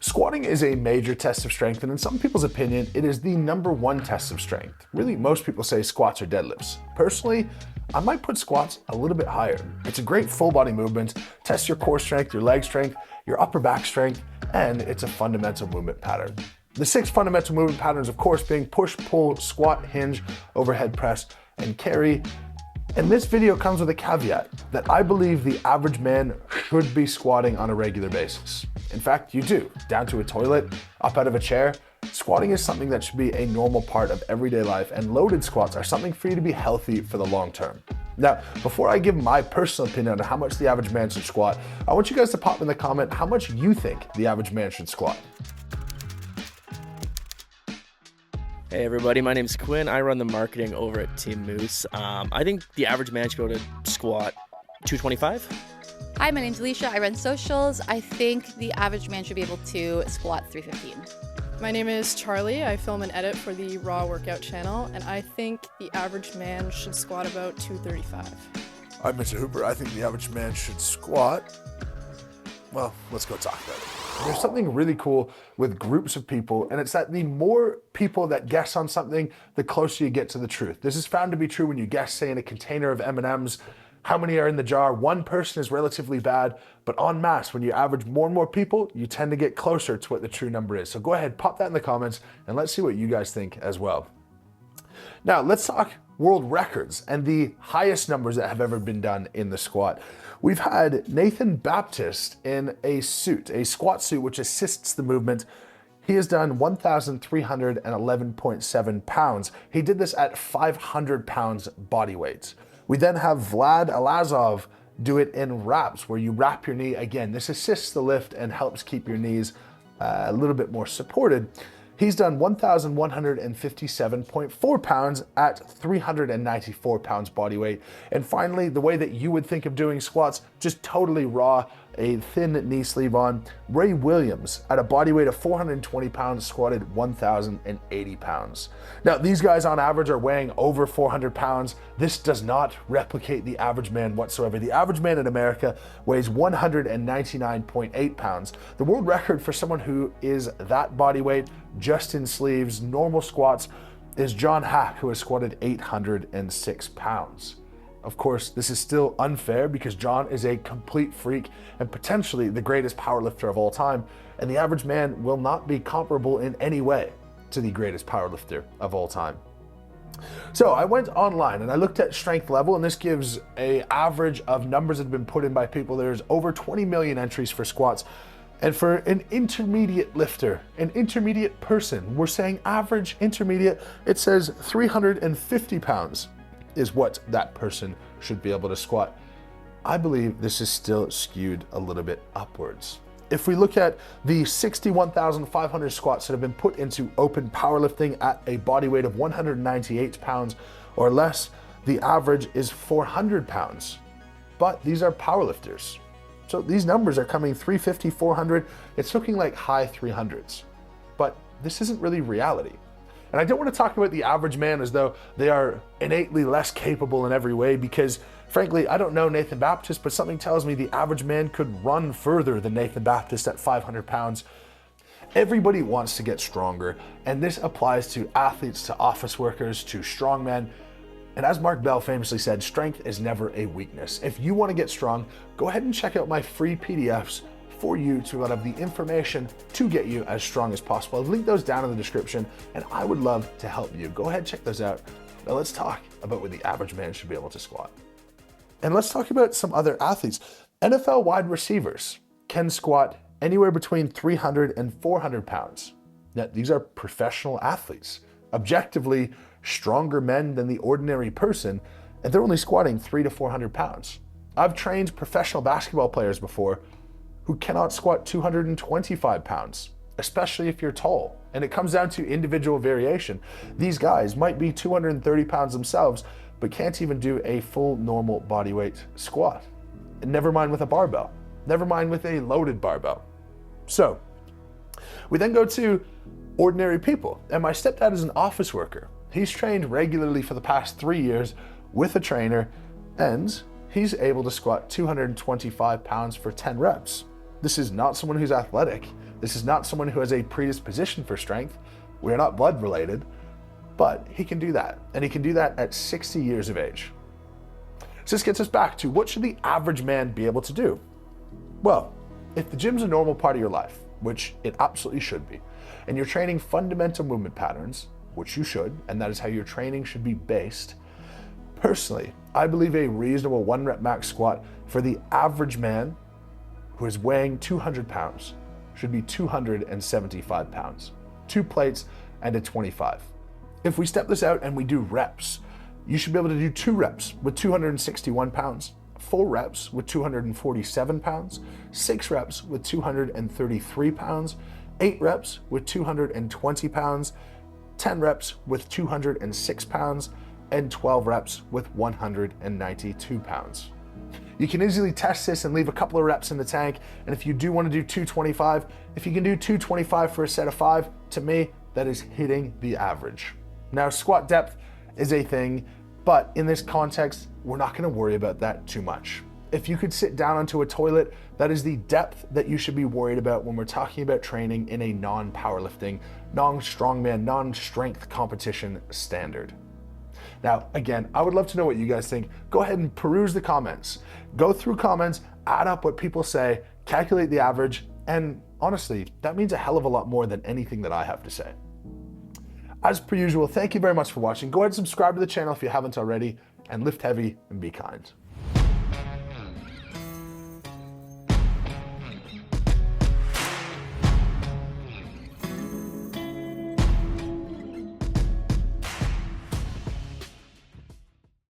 Squatting is a major test of strength, and in some people's opinion, it is the #1 test of strength. Really, most people say squats or deadlifts. Personally, I might put squats a little bit higher. It's a great full body movement, tests your core strength, your leg strength, your upper back strength, and it's a fundamental movement pattern. The 6 fundamental movement patterns, of course, being push, pull, squat, hinge, overhead press, and carry. And this video comes with a caveat that I believe the average man should be squatting on a regular basis. In fact, you do, down to a toilet, up out of a chair. Squatting is something that should be a normal part of everyday life, and loaded squats are something for you to be healthy for the long term. Now, before I give my personal opinion on how much the average man should squat, I want you guys to pop in the comment how much you think the average man should squat. Hey everybody, my name is Quinn. I run the marketing over at Team Moose. I think the average man should go to squat 225. Hi, my name's Alicia. I run socials. I think the average man should be able to squat 315. My name is Charlie. I film and edit for the Raw Workout channel, and I think the average man should squat about 235. I'm Mr. Hooper. I think the average man should squat. Well, let's go talk about it. There's something really cool with groups of people, and it's that the more people that guess on something, the closer you get to the truth. This is found to be true when you guess, say, in a container of M&Ms, how many are in the jar. One person is relatively bad, but en masse, when you average more and more people, you tend to get closer to what the true number is. So go ahead, pop that in the comments, and let's see what you guys think as well. Now, let's talk world records and the highest numbers that have ever been done in the squat. We've had Nathan Baptist in a suit, a squat suit, which assists the movement. He has done 1,311.7 pounds. He did this at 500 pounds body weight. We then have Vlad Alazov do it in wraps, where you wrap your knee. Again, this assists the lift and helps keep your knees a little bit more supported. He's done 1,157.4 pounds at 394 pounds body weight. And finally, the way that you would think of doing squats, just totally raw, a thin knee sleeve on. Ray Williams, at a body weight of 420 pounds, squatted 1,080 pounds. Now, these guys on average are weighing over 400 pounds. This does not replicate the average man whatsoever. The average man in America weighs 199.8 pounds. The world record for someone who is that body weight, just in sleeves, normal squats, is John Hack, who has squatted 806 pounds. Of course, this is still unfair because John is a complete freak and potentially the greatest powerlifter of all time, and the average man will not be comparable in any way to the greatest powerlifter of all time. So I went online and I looked at strength level, and this gives an average of numbers that have been put in by people. There's over 20 million entries for squats. And for an intermediate lifter, an intermediate person, we're saying average intermediate, it says 350 pounds is what that person should be able to squat. I believe this is still skewed a little bit upwards. If we look at the 61,500 squats that have been put into open powerlifting at a body weight of 198 pounds or less, the average is 400 pounds. But these are powerlifters. So these numbers are coming 350, 400. It's looking like high 300s. But this isn't really reality. And I don't want to talk about the average man as though they are innately less capable in every way, because frankly, I don't know Nathan Baptist, but something tells me the average man could run further than Nathan Baptist at 500 pounds. Everybody wants to get stronger, and this applies to athletes, to office workers, to strongmen. And as Mark Bell famously said, strength is never a weakness. If you want to get strong, go ahead and check out my free PDFs for you to have the information to get you as strong as possible. I've linked those down in the description, and I would love to help you. Go ahead, check those out. Now let's talk about what the average man should be able to squat. And let's talk about some other athletes. NFL wide receivers can squat anywhere between 300 and 400 pounds. Now, these are professional athletes, objectively stronger men than the ordinary person, and they're only squatting 300 to 400 pounds. I've trained professional basketball players before who cannot squat 225 pounds, especially if you're tall. And it comes down to individual variation. These guys might be 230 pounds themselves, but can't even do a full normal body weight squat. And never mind with a barbell, never mind with a loaded barbell. So we then go to ordinary people. And my stepdad is an office worker. He's trained regularly for the past 3 years with a trainer, and he's able to squat 225 pounds for 10 reps. This is not someone who's athletic. This is not someone who has a predisposition for strength. We are not blood related, but he can do that. And he can do that at 60 years of age. So this gets us back to, what should the average man be able to do? Well, if the gym's a normal part of your life, which it absolutely should be, and you're training fundamental movement patterns, which you should, and that is how your training should be based, personally, I believe a reasonable 1 rep max squat for the average man who is weighing 200 pounds should be 275 pounds, 2 plates and a 25. If we step this out and we do reps, you should be able to do 2 reps with 261 pounds, 4 reps with 247 pounds, 6 reps with 233 pounds, 8 reps with 220 pounds, 10 reps with 206 pounds, and 12 reps with 192 pounds. You can easily test this and leave a couple of reps in the tank, and if you do want to do 225, if you can do 225 for a set of 5, to me, that is hitting the average. Now, squat depth is a thing, but in this context, we're not going to worry about that too much. If you could sit down onto a toilet, that is the depth that you should be worried about when we're talking about training in a non-powerlifting, non-strongman, non-strength competition standard. Now, again, I would love to know what you guys think. Go ahead and peruse the comments. Go through comments, add up what people say, calculate the average, and honestly, that means a hell of a lot more than anything that I have to say. As per usual, thank you very much for watching. Go ahead and subscribe to the channel if you haven't already, and lift heavy and be kind.